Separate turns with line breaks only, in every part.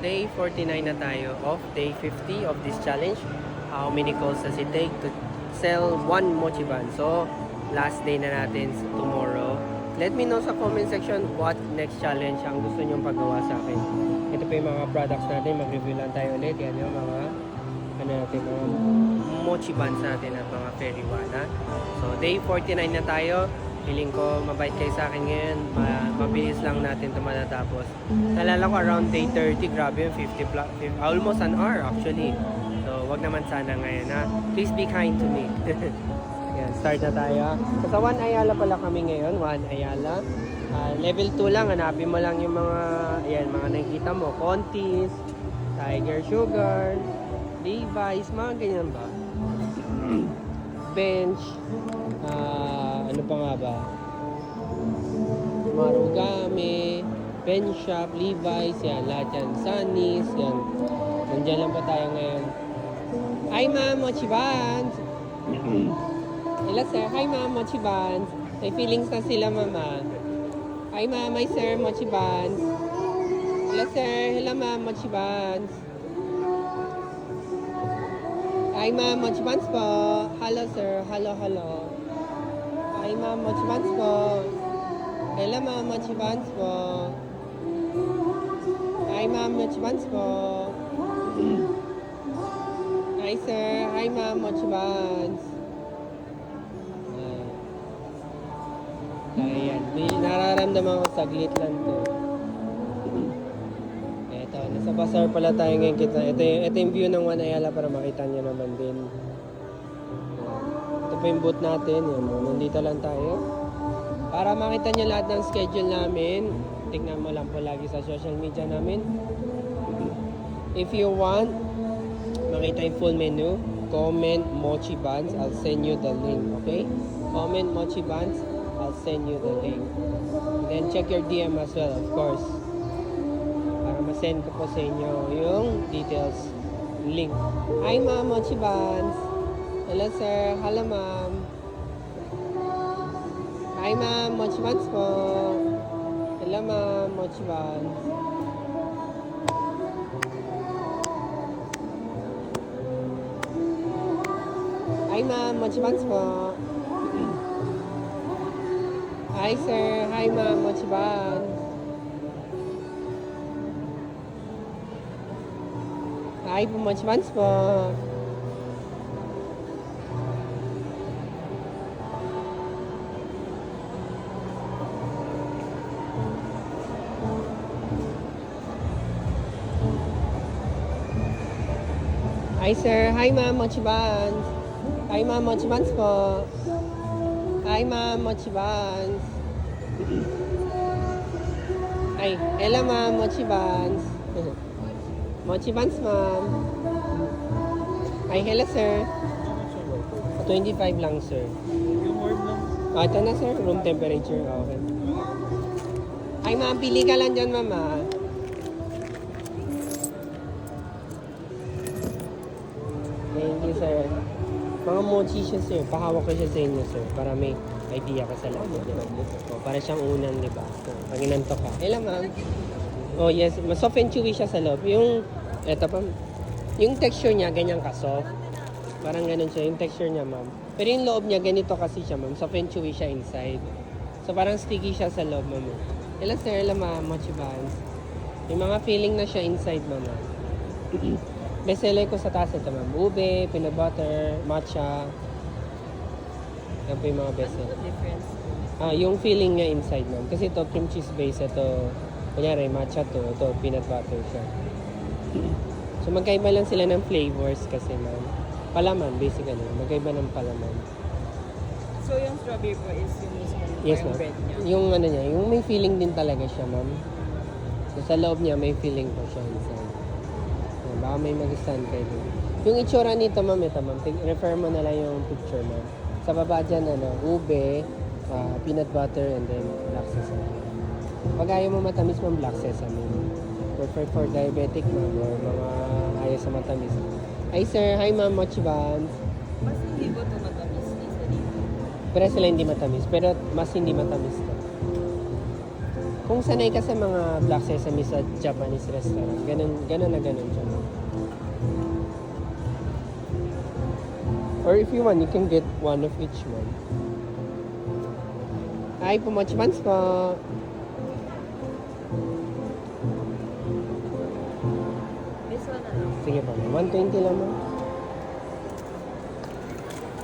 day 49 na tayo of day 50 of this challenge. How many calls does it take to sell one mochi bun? So, last day na natin tomorrow. Let me know sa comment section what next challenge ang gusto nyong paggawa sa akin. Ito pa yung mga products natin. Mag-review lang tayo ulit. Yan yung mga mga mochi buns natin at mga feriwana. So, day 49 na tayo. Feeling ko mabait kayo sa akin ngayon. Mabilis lang natin ito matatapos. Nalala ko around day 30, grabe yung 50 plus, almost an hour actually. So, wag naman sana ngayon ha. Please be kind to me. Yan, start na tayo. So, sa One Ayala pala kami ngayon. One Ayala. Level 2 lang. Hanapin mo lang yung mga, ayan, mga nakikita mo. Contis, Tiger Sugar, Levi's, mga ganyan ba? Bench, ano pa nga ba? Marugame, Pen Shop, Levi's, yan, lahat yan. Sunny's, yan. Nandiyan lang pa tayo ngayon. Hi ma'am, mochi buns! Hello sir, hi ma'am, mochi buns. May feelings na sila mama. Hi ma'am, hi sir, mochi buns. Hello sir, hello ma'am, mochi buns. Hi ma'am, mochi buns po. Hello sir, hello, hello. Hi ma'am, mochi buns po. Hello ma'am, mochi buns po. Hi ma'am, mochi buns po. Hi sir, hi ma'am, mochi buns. Ayan, may nararamdaman ko saglit lang to. Eto, nasa bazaar pala tayo ngayon kita. Ito yung view ng One Ayala para makita nyo naman din. Ito pa yung booth natin. Yan, nandito lang tayo. Para makita nyo lahat ng schedule namin, tignan mo lang po lagi sa social media namin. If you want makita yung full menu, comment mochi buns, I'll send you the link, okay? Comment mochi buns, I'll send you the link. And then check your DM as well, of course. Para ma-send ko po sa inyo yung details, link. Hi ma'am, mochi buns. Hello sir, hello ma'am. Hi ma'am, mochi buns po. Hello ma'am, mochi buns. Hi ma'am, mochi buns po. Hi sir, hi ma'am, mochi buns. Hi po, mochi buns po. Hi sir, hi ma'am, mochi buns. Hi ma'am, mochi buns po. Hi ma'am, mochi buns. Ay, hello ma'am, mochi buns. Mochi buns ma'am. Ay, hello sir. 25 lang sir. Ito na sir, room temperature. Okay. Ay ma'am, pili ka lang dyan mama. Thank you sir. Mga mochi siya sir, pahawak ko siya sa inyo sir, para may idea ka sa loob. O, para siyang unan, di ba? So, pag inantok ka. Hello ma'am. Oh yes, mas soft and chewy siya sa loob. Eto pa, yung texture niya, ganyan ka soft. Parang ganun siya, yung texture niya ma'am. Pero yung loob niya, ganito kasi siya ma'am, soft and chewy siya inside. So parang sticky siya sa loob ma'am. Hello sir, hello ma'am, mochi buns. May mga feeling na siya inside ma'am. Bestseller ko sa taas ito ma'am. Ube, peanut butter, matcha. Yan po yung mga bestseller. Yung feeling niya inside ma'am. Kasi ito cream cheese base. Ito, kunyari matcha to. Ito peanut butter siya. So magkaiba lang sila ng flavors kasi ma'am. Palaman basically. Magkaiba ng palaman.
So yung strawberry po is yung mismo
Yes ma'am.
bread niya?
Yung ano niya, yung may feeling din talaga siya ma'am. So sa loob niya may feeling po siya inside. Baka may mag-stand kayo din. Yung itsura nito ma'am, ito ma'am, refer mo na lang yung picture ma'am. Sa baba dyan, ube, peanut butter, and then black sesame. Pag ayaw mo matamis ma'am, black sesame. Perfect for diabetic ma'am, or mga ayaw sa matamis. Hi sir, hi ma'am, mochi buns.
Mas hindi po ito matamis isa dito.
Pero sila hindi matamis, pero mas hindi matamis to. Kung sanay ka sa mga black sesame sa Japanese restaurant, ganun na ganun siya. Or if you want, you can get one of each one. Ay, pumochibans ko.
This one na lang.
Sige po, 120 lang mo.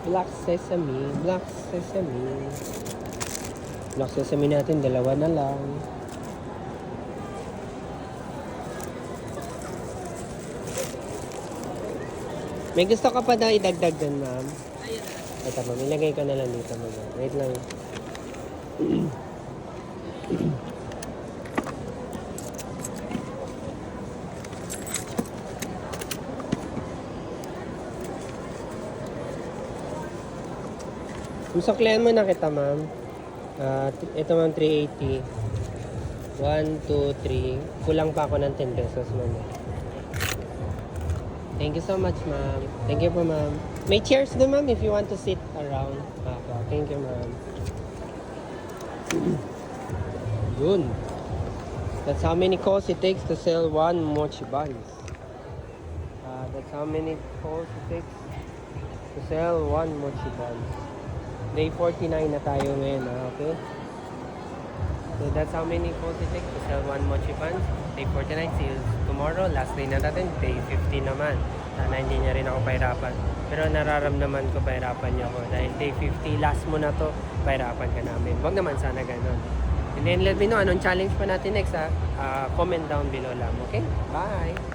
Black sesame, black sesame. Black sesame natin, dalawa na lang. May gusto ka pa daw idagdag dun, ma'am?
Ayun na.
Ito ma'am, ilagay ko na lang dito, ma'am. Wait lang. Suklian mo na kita, ma'am. Ito, ma'am, 380. 1, 2, 3. Kulang pa ako ng 10 pesos, ma'am. Thank you so much, ma'am. Thank you po, ma'am. May chairs doon, ma'am, if you want to sit around. Thank you, ma'am. Yun. That's how many calls it takes to sell one mochi buns. That's how many calls it takes to sell one mochi buns. Day 49 na tayo ngayon, okay? So that's how many calls it takes to sell one mochi buns. Day 49, see you tomorrow. Last day na natin, day 50 naman. Sana hindi niya rin ako pahirapan. Pero nararamdaman ko pahirapan niya ako. Dahil day 50, last mo na to, pahirapan ka namin. Huwag naman sana ganun. And then let me know anong challenge pa natin next, ha? Comment down below lang, okay? Bye!